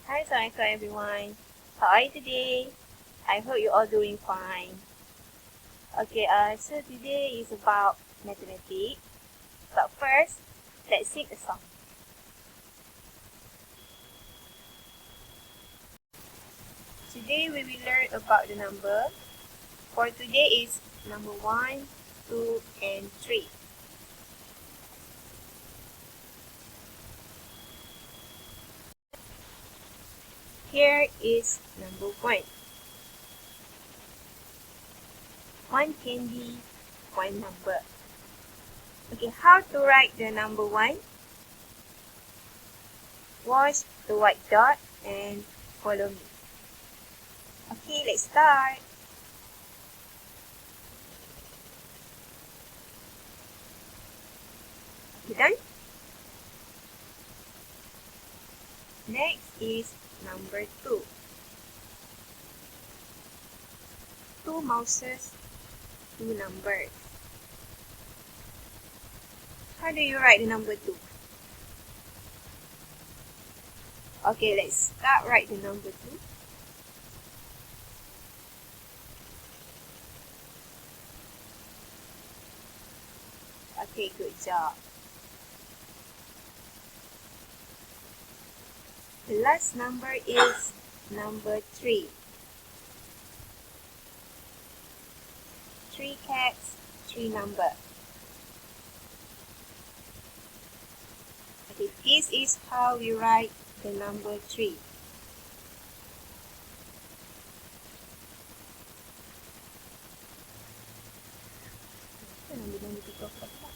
Hi, Assalamualaikum everyone. How are you today? I hope you're all doing fine. Okay, so today is about mathematics. But first, let's sing a song. Today we will learn about the number. For today is number 1, 2, and 3. Here is number 1. One candy, one number. Okay, how to write the number 1? Watch the white dot and follow me. Okay, let's start. You done? Next is number 2. 2 mouses, 2 numbers. How do you write the number 2? Okay, let's start write the number 2. Okay, good job. The last number is number 3. 3 cats, 3 number. Okay, this is how we write the number 3. Number 3.